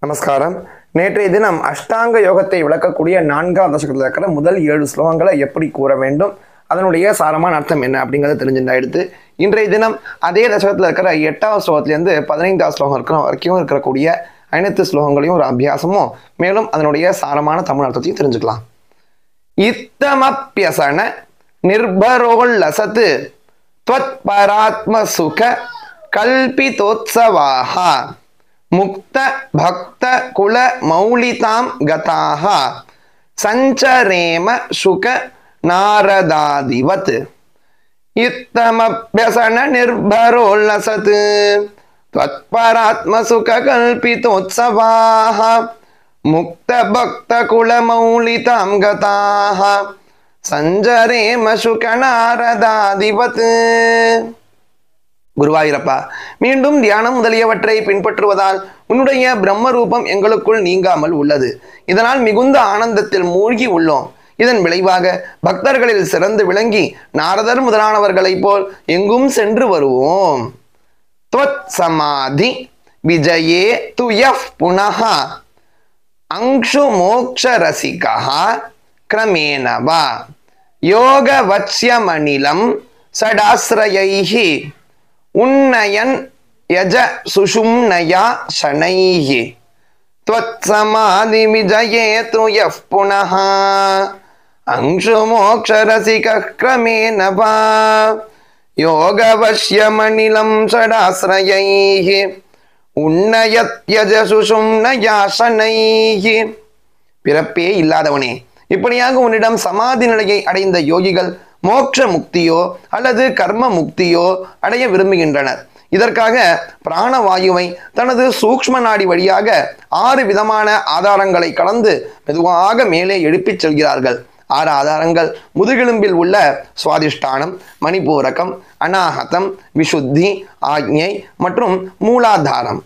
நமஸ்காரம். நேற்றைய தினம் அஷ்டாங்க யோகத்தை விளக்கக்கூடிய 4ஆம் தசகத்தில் இருக்கிற முதல் 7 ஸ்லோகங்களை எப்படி கூற வேண்டும், அதனுடைய சாரமான அர்த்தம் என்ன அப்படிங்கிறத தெரிஞ்சுட்டாயிடுத்து. இன்றைய தினம் அதே தசகத்தில் இருக்கிற 8ஆவது ஸ்லோகத்திலேருந்து 15ஆவது ஸ்லோகம் வரைக்கும் இருக்கக்கூடிய அனைத்து ஸ்லோகங்களையும் ஒரு அபியாசமும் மேலும் அதனுடைய சாரமான தமிழ் அர்த்தத்தையும் தெரிஞ்சுக்கலாம். இத்தமப்யசன நிர்பரோல்லசத்து த்வத் பராத்ம சுக கல்பிதோத்சவாஹ முக்த பக்த குல மௌலிதாம் கதாஹ சஞ்சரேம சுக நாரதாதிவத். இத்தமப்யசன நிர்பரோல்லசத் த்வத்பராத்ம சுக கல்பிதோத்சவாஹ முக்த பக்த குல மௌலிதாம் கதாஹ சஞ்சரேம சுக நாரதாதிவத். குருவாயூரப்பா, மீண்டும் தியானம் முதலியவற்றை பின்பற்றுவதால் உன்னுடைய பிரம்ம ரூபம் எங்களுக்குள் நீங்காமல் உள்ளது. இதனால் மிகுந்த ஆனந்தத்தில் மூழ்கி உள்ளோம். இதன் விளைவாக பக்தர்களில் சிறந்து விளங்கி நாரதர் முதலானவர்களைப் போல் எங்கும் சென்று வருவோம். த்வத் சமாதி விஜயே துயஃப் புனஹ அங்ஷு மோக்ஷ ரசிகஹ க்ரமேணவா யோக வத்ஸ்யமனிலம் சடாஸ்ரயைஹி உன்னயன் யஜ சுஷும்னயா ஷனைஹி த்வத் சமாதி விஜயே துயஃப் புனஹ அங்ஷு மோக்ஷ ரசிகஹ க்ரமேணவா யோக வத்ஸ்யமனிலம் சடாஸ்ரயைஹி உன்னயத் யஜ சுஷும்னயா ஷனைஹி. பிறப்பே இல்லாதவனே, இப்படியாக உன்னிடம் சமாதி நிலையை அடைந்த யோகிகள் மோட்ச முக்தியோ அல்லது கர்ம முக்தியோ அடைய விரும்புகின்றனர். இதற்காக பிராணவாயுவை தனது சூக்ஷ்ம நாடி வழியாக 6 விதமான ஆதாரங்களை கலந்து மெதுவாக மேலே எழுப்பிச் செல்கிறார்கள். 6 ஆதாரங்கள் முதுகெலும்பில் உள்ள சுவாதிஷ்டானம், மணிபூரகம், அநாஹதம், விசுத்தி, ஆக்ஞை மற்றும் மூலாதாரம்.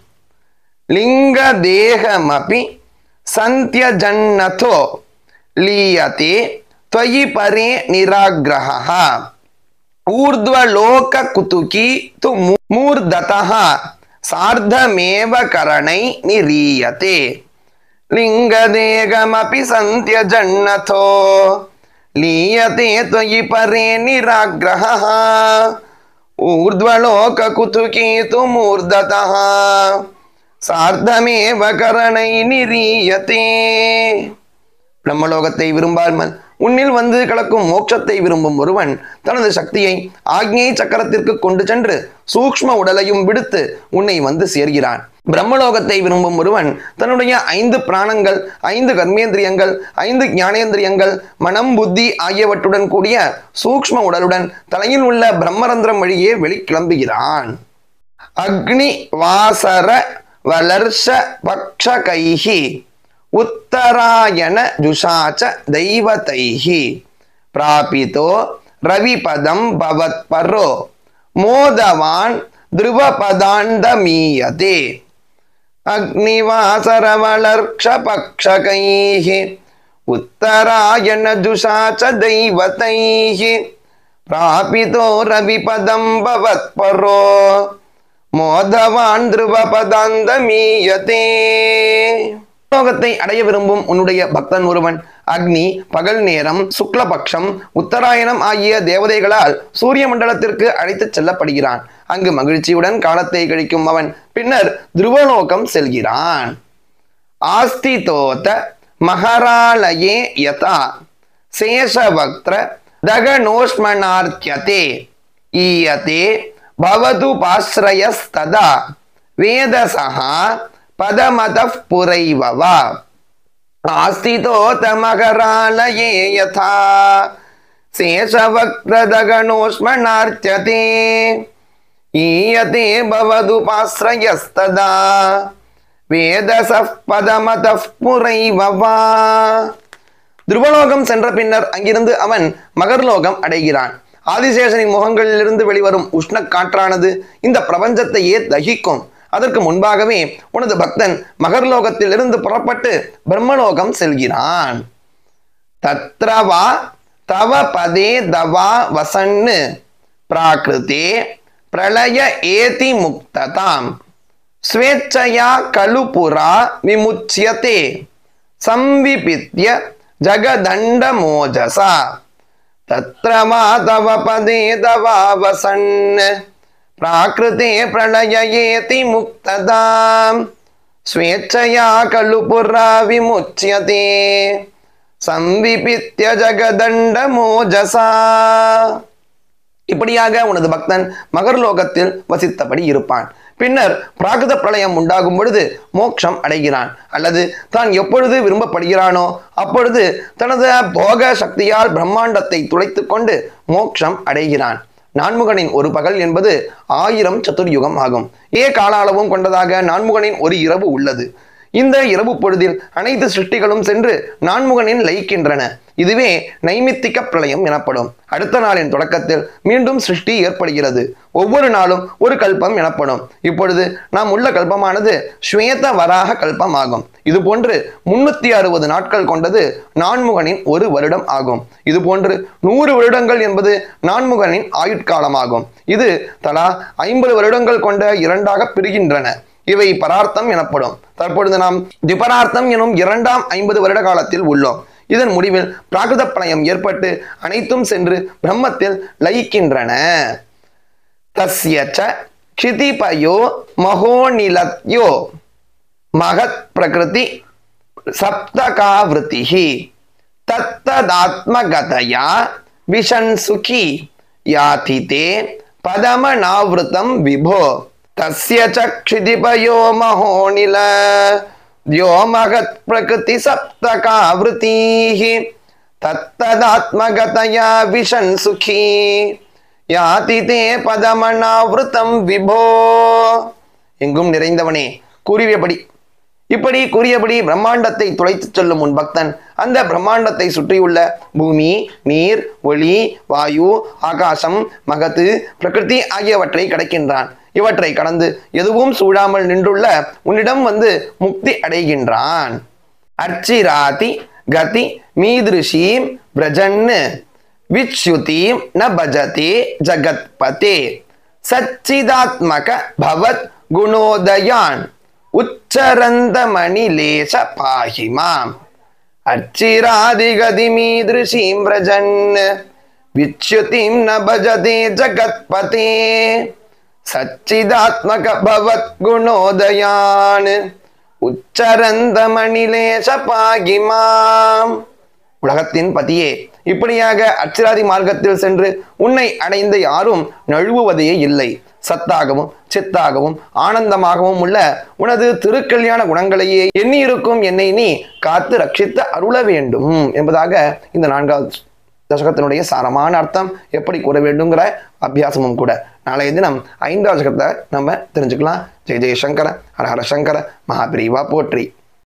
லிங்க தேகமபி சந்த்யஜன்னதோ லீயதே त्वयि परे निराग्रहः ऊर्ध्वलोक कुतुकी तु मूर्धतः सार्धमेव करणै निरीयते. लिंगदेहमपि सन्त्यजन्नथो लीयते त्वयि परे निराग्रहः ऊर्ध्वलोक कुतुकी तु मूर्धतः सार्धमेव करणै निरीयते. பிரம்மலோகத்தை விரும்பாமல் உன்னில் வந்து கலக்கும் மோட்சத்தை விரும்பும் ஒருவன் தனது சக்தியை ஆக்ஞை சக்கரத்திற்கு கொண்டு சென்று சூக்ஷ்ம உடலையும் விடுத்து உன்னை வந்து சேர்கிறான். பிரம்மலோகத்தை விரும்பும் ஒருவன் தன்னுடைய 5 பிராணங்கள், 5 கர்மேந்திரியங்கள், 5 ஞானேந்திரியங்கள், மனம், புத்தி ஆகியவற்றுடன் கூடிய சூக்ஷ்ம உடலுடன் தலையில் உள்ள பிரம்மரந்திரம் வழியே வெளிக்கிளம்புகிறான். அக்னி வாசர வளர்ஷ பக்ஷகைஹி உத்தராயண ஜுஷாச்ச தெய்வதைஹி பிராபிதோ ரவிபதம் பவத்பரோ மோதவான் த்ருவபதாண்டமீயதே. அக்னிவாசரவளர்க்ஷ பக்ஷகைஹி உத்தராயண ஜுஷாச்ச தெய்வதைஹி பிராபிதோ ரவிபதம் பவத்பரோ மோதவான் த்ருவபதாண்டமீயதே. லோகத்தை அடைய விரும்பும் உன்னுடைய பக்தன் ஒருவன் அக்னி, பகல் நேரம், சுக்லபக்ஷம், உத்தராயணம் ஆகிய தேவதைகளால் சூரிய மண்டலத்திற்கு அழைத்துச் செல்லப்படுகிறான். அங்கு மகிழ்ச்சியுடன் காலத்தை கழிக்கும் அவன் பின்னர் துருவலோகம் செல்கிறான். ஆஸ்திதோத மகராலயே யதா சேஷவக்த்ர தகனோஷ்மனார்த்யதே ஈயதே பவது பாஸ்ரயஸ்ததா வேதசஹா பதமதஃ புரைவவா. ஆஸ்திதோத மகராலயே யதா சேஷவக்த்ரதகனோஷ்மனார்த்யதே ஈயதே பவது பாஸ்ரயஸ்ததா வேதசஃ பதமதஃ புரைவவா. துருவலோகம் சென்ற பின்னர் அங்கிருந்து அவன் மகர்லோகம் அடைகிறான். ஆதிசேஷனின் முகங்களிலிருந்து வெளிவரும் உஷ்ண காற்றானது இந்த பிரபஞ்சத்தையே தகிக்கும். அதற்கு முன்பாகவே உனது பக்தன் மகர்லோகத்தில் இருந்து புறப்பட்டு பிரம்மலோகம் செல்கிறான். தத்ரவா தவ பதே தவா வசன்னு பிராகிருதே பிரளய ஏதி முக்ததாம் ஸ்வேச்சயா கலுபுரா விமுச்யதே சம்விபித்ய ஜகதண்ட மோஜசா தத்ர மாதவ பதே தவாவசன் பிராக்ருதே பிரளயயேதி முக்ததாம் ஸ்வேச்சயா கலுபுரா விமுச்யதே சம்விபித்ய ஜகதண்ட மோஜசா. இப்படியாக உனது பக்தன் மகர்லோகத்தில் வசித்தபடி இருப்பான். பின்னர் பிராகிருத பிரளயம் உண்டாகும் பொழுது மோட்சம் அடைகிறான். அல்லது தான் எப்பொழுது விரும்பப்படுகிறானோ அப்பொழுது தனது போக சக்தியால் பிரம்மாண்டத்தை துளைத்து கொண்டு மோட்சம் அடைகிறான். நான்முகனின் ஒரு பகல் என்பது 1000 சதுர்யுகம் ஆகும். கால அளவும் கொண்டதாக நான்முகனின் ஒரு இரவு உள்ளது. இந்த இரவு பொழுதில் அனைத்து சிருஷ்டிகளும் சென்று நான்முகனின் லயிக்கின்றன. இதுவே நைமித்திக பிரளயம் எனப்படும். அடுத்த நாளின் தொடக்கத்தில் மீண்டும் சிருஷ்டி ஏற்படுகிறது. ஒவ்வொரு நாளும் ஒரு கல்பம் எனப்படும். இப்பொழுது நாம் உள்ள கல்பமானது ஸ்வேத வராக கல்பம் ஆகும். இது போன்று 360 நாட்கள் கொண்டது நான்முகனின் ஒரு வருடம் ஆகும். இது போன்று 100 வருடங்கள் என்பது நான்முகனின் ஆயுட்காலமாகும். இது தலா 50 வருடங்கள் கொண்ட 2ஆக பிரிகின்றன. இவை பரார்த்தம் எனப்படும். தற்பொழுது நாம் திபரார்த்தம் எனும் 2ஆம் 50 வருட காலத்தில் உள்ளோம். இதன் முடிவில் பிராகிருத பிரளயம் ஏற்பட்டு அனைத்தும் சென்று பிரம்மத்தில் லயிக்கின்றன. தஸ்யச க்ஷிதிபயோ மகோநிலத்யோ மகத் பிரகிருதி சப்தகாவிருத்திஹி தத்ததாத்மகதயா விஷன்சுகி யாதிதே பதமநாவிருதம் விபோ. தஸ்ய சக்ஷிதிபயோ மகோநில த்யோ மகத் பிரகிருதி சப்தகாவிருத்திஹி தத்ததாத்மகதயா விஷன் சுகி யாதிதே பதமநாவிருதம் விபோ. எங்கும் நிறைந்தவனே, கூறியபடி பிரம்மாண்டத்தை துளைத்து செல்லும் உன் பக்தன் அந்த பிரம்மாண்டத்தை சுற்றியுள்ள பூமி, நீர், ஒளி, வாயு, ஆகாசம், மகத்து, பிரகிருதி ஆகியவற்றை கடக்கின்றான். இவற்றை கடந்து எதுவும் சூழாமல் நின்றுள்ள உன்னிடம் வந்து முக்தி அடைகின்றான். அர்ச்சிராதி கதி மீதிருஷீம் பிரஜன்னு விச்யுதீம் ந பஜதே ஜகத்பதே சச்சிதாத்மக பவத் குணோதயான் உச்சரந்த மணிலேச பாஹிமாம். அர்ச்சிராதி கதி மீதிருஷீம் பிரஜன்னு விச்யுதீம் ந பஜதே ஜகத்பதே சச்சிதாத்மக பவத் குணோதயான் உச்சரந்த மணிலேச பாகிமாம். உலகத்தின் பதியே, இப்படியாக அச்சிராதி மார்க்கத்தில் சென்று உன்னை அடைந்த யாரும் நழுவுவதே இல்லை. சத்தாகவும் சித்தாகவும் ஆனந்தமாகவும் உள்ள உனது திருக்கல்யாண குணங்களையே எண்ணி இருக்கும் என்னை நீ காத்து ரட்சித்து அருள வேண்டும் என்பதாக இந்த 4வது தசகத்தினுடைய சாரமான அர்த்தம் எப்படி கூற வேண்டுங்கிற அபியாசமும் கூட. நாளைய தினம் 5வது தசகத்தை நம்ம தெரிஞ்சுக்கலாம். ஜெய ஜெயசங்கர, ஹர ஹர சங்கர, மகாபிரிவா போற்றி.